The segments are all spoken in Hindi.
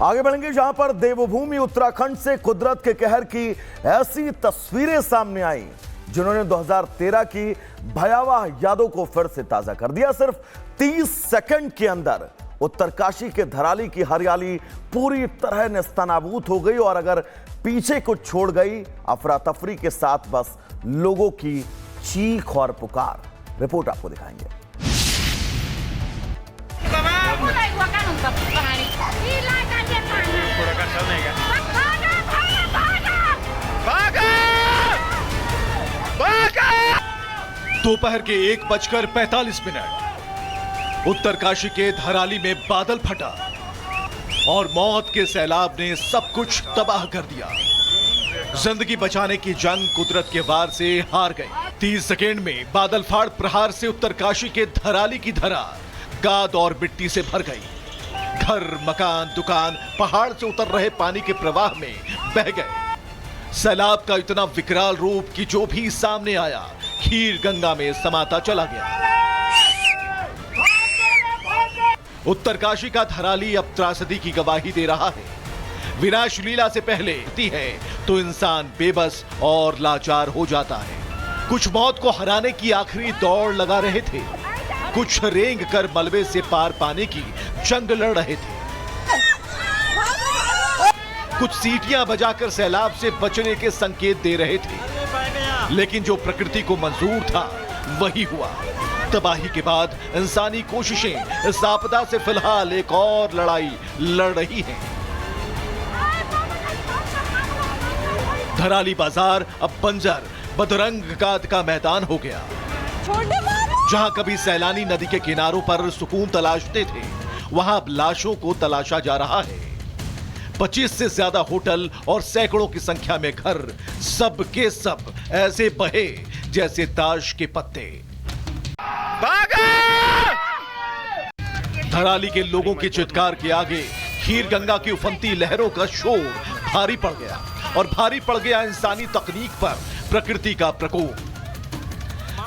आगे बढ़ेंगे जहां पर देवभूमि उत्तराखंड से कुदरत के कहर की ऐसी तस्वीरें सामने आई जिन्होंने 2013 की भयावह यादों को फिर से ताजा कर दिया। सिर्फ 30 सेकंड के अंदर उत्तरकाशी के धराली की हरियाली पूरी तरह नेस्तनाबूद हो गई और अगर पीछे कुछ छोड़ गई अफरा तफरी के साथ बस लोगों की चीख और पुकार। रिपोर्ट आपको दिखाएंगे। दोपहर के 1:45 उत्तरकाशी के धराली में बादल फटा और मौत के सैलाब ने सब कुछ तबाह कर दिया। जिंदगी बचाने की जंग कुदरत के वार से हार गई। 30 सेकेंड में बादल फाड़ प्रहार से उत्तरकाशी के धराली की धरा गाद और मिट्टी से भर गई। घर, मकान, दुकान पहाड़ से उतर रहे पानी के प्रवाह में बह गए। सैलाब का इतना विकराल रूप कि जो भी सामने आया खीर गंगा में समाता चला गया। उत्तरकाशी का धराली अब त्रासदी की गवाही दे रहा है। विनाश लीला से पहले होती है तो इंसान बेबस और लाचार हो जाता है। कुछ मौत को हराने की आखिरी दौड़ लगा रहे थे, कुछ रेंग कर मलबे से पार पाने की जंग लड़ रहे थे, कुछ सीटियां बजाकर सैलाब से बचने के संकेत दे रहे थे। लेकिन जो प्रकृति को मंजूर था वही हुआ। तबाही के बाद इंसानी कोशिशें इस आपदा से फिलहाल एक और लड़ाई लड़ रही हैं। धराली बाजार अब बंजर बदरंग गाद का मैदान हो गया। जहां कभी सैलानी नदी के किनारों पर सुकून तलाशते थे, वहां अब लाशों को तलाशा जा रहा है। 25 से ज्यादा होटल और सैकड़ों की संख्या में घर सब के सब ऐसे बहे जैसे ताश के पत्ते। धराली के लोगों की चित्कार के आगे खीर गंगा की उफनती लहरों का शोर भारी पड़ गया और भारी पड़ गया इंसानी तकनीक पर प्रकृति का प्रकोप।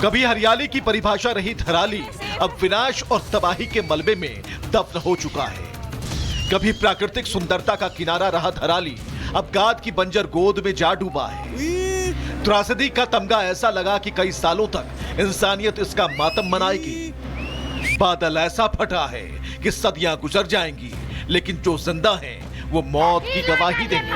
कभी हरियाली की परिभाषा रही धराली अब विनाश और तबाही के मलबे में दफन हो चुका है। कभी प्राकृतिक सुंदरता का किनारा रहा धराली अब गाद की बंजर गोद में जा डूबा है। त्रासदी का तमगा ऐसा लगा कि कई सालों तक इंसानियत इसका मातम मनाएगी। बादल ऐसा फटा है कि सदियां गुजर जाएंगी, लेकिन जो जिंदा हैं वो मौत की गवाही देंगे।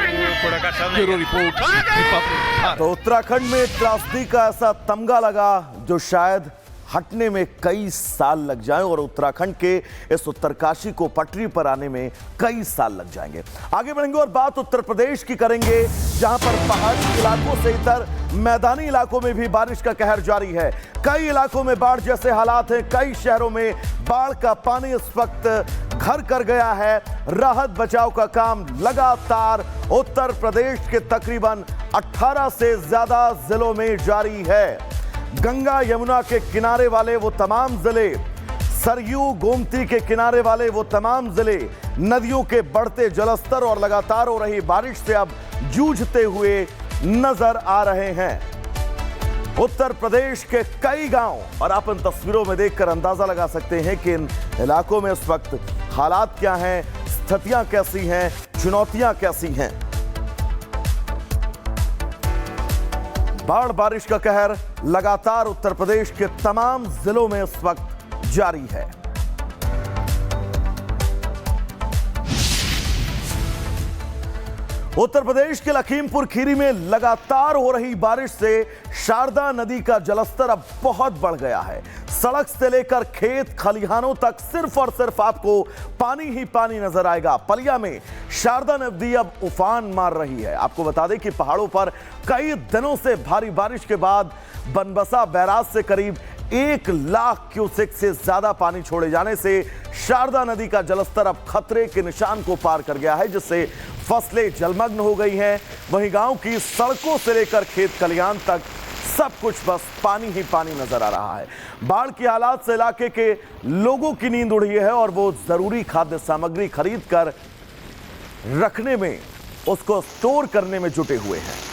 Bureau report, Republic. तो उत्तराखंड में त्रासदी का ऐसा तमगा लगा जो शायद हटने में कई साल लग जाएं और उत्तराखंड के इस उत्तरकाशी को पटरी पर आने में कई साल लग जाएंगे। आगे बढ़ेंगे और बात उत्तर प्रदेश की करेंगे जहां पर पहाड़ी इलाकों से इतर मैदानी इलाकों में भी बारिश का कहर जारी है। कई इलाकों में बाढ़ जैसे हालात हैं। कई शहरों में बाढ़ का पानी इस वक्त घर कर गया है। राहत बचाव का काम लगातार उत्तर प्रदेश के तकरीबन 18 से ज्यादा जिलों में जारी है। गंगा यमुना के किनारे वाले वो तमाम जिले, सरयू गोमती के किनारे वाले वो तमाम जिले नदियों के बढ़ते जलस्तर और लगातार हो रही बारिश से अब जूझते हुए नजर आ रहे हैं। उत्तर प्रदेश के कई गांव, और आप इन तस्वीरों में देखकर अंदाजा लगा सकते हैं कि इन इलाकों में इस वक्त हालात क्या हैं, स्थितियां कैसी हैं, चुनौतियां कैसी हैं। बाढ़ बारिश का कहर लगातार उत्तर प्रदेश के तमाम जिलों में इस वक्त जारी है। उत्तर प्रदेश के लखीमपुर खीरी में लगातार हो रही बारिश से शारदा नदी का जलस्तर अब बहुत बढ़ गया है। सड़क से लेकर खेत खलिहानों तक सिर्फ और सिर्फ आपको पानी ही पानी नजर आएगा। पलिया में शारदा नदी अब उफान मार रही है। आपको बता दें कि पहाड़ों पर कई दिनों से भारी बारिश के बाद बनबसा बैराज से करीब 1 लाख क्यूसेक से ज्यादा पानी छोड़े जाने से शारदा नदी का जलस्तर अब खतरे के निशान को पार कर गया है, जिससे फसलें जलमग्न हो गई हैं। वहीं गांव की सड़कों से लेकर खेत खलिहान तक सब कुछ बस पानी ही पानी नजर आ रहा है। बाढ़ की हालात से इलाके के लोगों की नींद उड़ी है और वो जरूरी खाद्य सामग्री खरीद कर रखने में, उसको स्टोर करने में जुटे हुए हैं।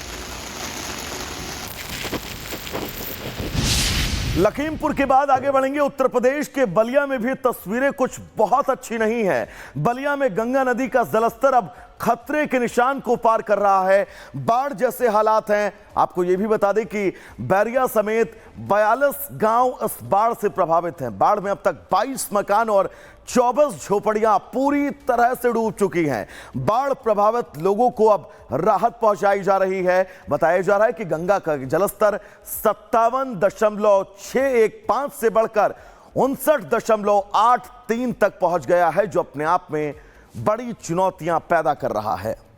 लखीमपुर के बाद आगे बढ़ेंगे उत्तर प्रदेश के बलिया में भी तस्वीरें कुछ बहुत अच्छी नहीं है। बलिया में गंगा नदी का जलस्तर अब खतरे के निशान को पार कर रहा है। बाढ़ जैसे हालात हैं। आपको यह भी बता दें कि बैरिया समेत 42 गांव इस बाढ़ से प्रभावित हैं। बाढ़ में अब तक 22 मकान और 24 झोपड़ियां पूरी तरह से डूब चुकी हैं। बाढ़ प्रभावित लोगों को अब राहत पहुंचाई जा रही है। बताया जा रहा है कि गंगा का जलस्तर 57.615 से बढ़कर 59.83 तक पहुंच गया है, जो अपने आप में बड़ी चुनौतियां पैदा कर रहा है।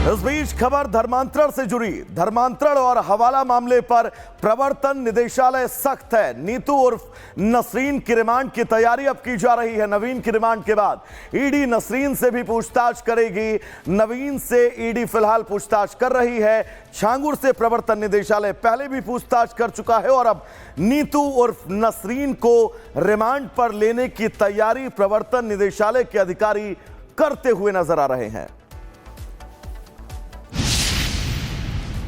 इस बीच खबर धर्मांतरण से जुड़ी। धर्मांतरण और हवाला मामले पर प्रवर्तन निदेशालय सख्त है। नीतू उर्फ नसरीन की रिमांड की तैयारी अब की जा रही है। नवीन की रिमांड के बाद ईडी नसरीन से भी पूछताछ करेगी। नवीन से ईडी फिलहाल पूछताछ कर रही है। छांगुर से प्रवर्तन निदेशालय पहले भी पूछताछ कर चुका है और अब नीतू उर्फ नसरीन को रिमांड पर लेने की तैयारी प्रवर्तन निदेशालय के अधिकारी करते हुए नजर आ रहे हैं।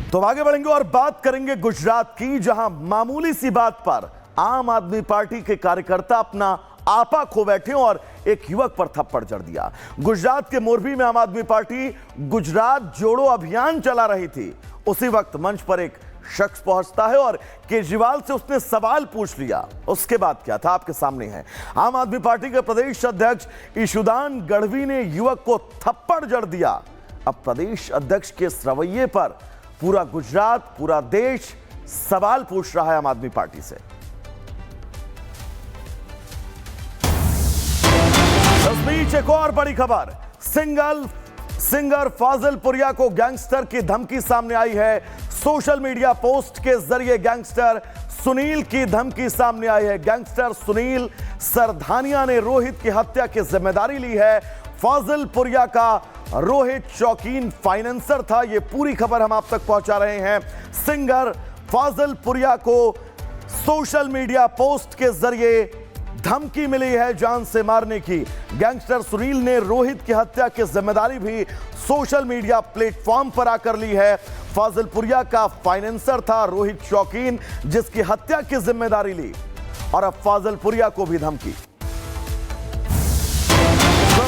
तो आगे बढ़ेंगे और बात करेंगे गुजरात की, जहां मामूली सी बात पर आम आदमी पार्टी के कार्यकर्ता अपना आपा खो बैठे और एक युवक पर थप्पड़ जड़ दिया। गुजरात के मोरबी में आम आदमी पार्टी गुजरात जोड़ो अभियान चला रही थी। उसी वक्त मंच पर एक शख्स पहुंचता है और केजरीवाल से उसने सवाल पूछ लिया। उसके बाद क्या था आपके सामने है। आम आदमी पार्टी के प्रदेश अध्यक्ष ईशुदान गढ़वी ने युवक को थप्पड़ जड़ दिया। अब प्रदेश अध्यक्ष के इस रवैये पर पूरा गुजरात, पूरा देश सवाल पूछ रहा है आम आदमी पार्टी से। इस बीच एक और बड़ी खबर। सिंगर फाजिल पुरिया को गैंगस्टर की धमकी सामने आई है। सोशल मीडिया पोस्ट के जरिए गैंगस्टर सुनील की धमकी सामने आई है। गैंगस्टर सुनील सरधानिया ने रोहित की हत्या की जिम्मेदारी ली है। फाजिल पुरिया का रोहित शौकीन फाइनेंसर था। यह पूरी खबर हम आप तक पहुंचा रहे हैं। सिंगर फाजिल पुरिया को सोशल मीडिया पोस्ट के जरिए धमकी मिली है जान से मारने की। गैंगस्टर सुनील ने रोहित की हत्या की जिम्मेदारी भी सोशल मीडिया प्लेटफॉर्म पर आकर ली है। फाजिल पुरिया का फाइनेंसर था रोहित शौकीन, जिसकी हत्या की जिम्मेदारी ली, और अब फाजिल पुरिया को भी धमकी।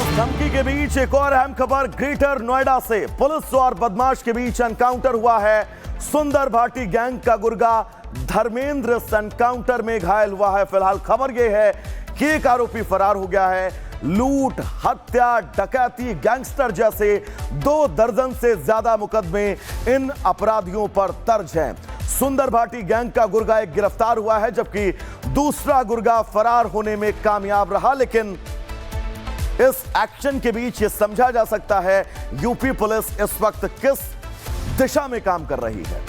धमकी के बीच एक और अहम खबर ग्रेटर नोएडा से। पुलिस और बदमाश के बीच एनकाउंटर हुआ है। सुंदर भाटी गैंग का गुर्गा धर्मेंद्र इस एनकाउंटर में घायल हुआ है। फिलहाल खबर यह है कि एक आरोपी फरार हो गया है। लूट, हत्या, डकैती, गैंगस्टर जैसे 2 दर्जन से ज्यादा मुकदमे इन अपराधियों पर दर्ज हैं। सुंदर भाटी गैंग का गुर्गा एक गिरफ्तार हुआ है, जबकि दूसरा गुर्गा फरार होने में कामयाब रहा। लेकिन इस एक्शन के बीच यह समझा जा सकता है यूपी पुलिस इस वक्त किस दिशा में काम कर रही है।